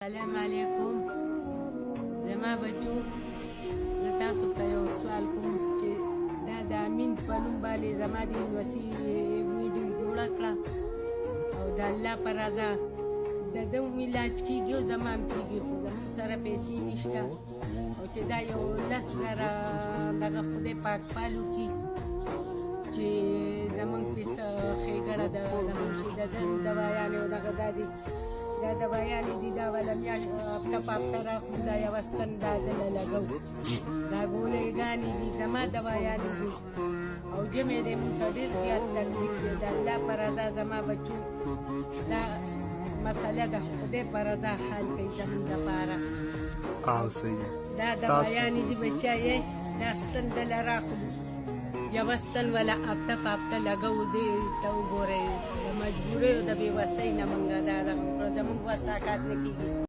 السلام علیکم زما بچو زه تاسو ته یو سوال کوم چې دا د امین په نوم باندې زما د ویډیو جوړه کړه او د الله په رضا د ده هم علاج کېږي او زما هم کېږي خو زموږ سره پیسې نشته او چې دا یو 10,000 دغه خدای پاک پال وکړي چې زموږ پې څه ښېګړه د دوايانې او دغه دا دي دا دوايانې دي دا وله هفته په هفته راخلو دا یوه ستن دا دله لګوو دا ګولۍ دي زما دوايانې دي او جمع دی مونږ ته ډېر زیات تکلیف دی د الله په رضا زما بچو دا مسله د خدای په رضا حل کوي زموږ دپاره دا دوايانې دي بچیه دا ستن دله راخلو یوه ستن وله هفته په هفته لګوو دې ته وګورئ د مجبورۍ او د بېوسۍ نه مونږ دا زموږ وس طاقت نه کېږي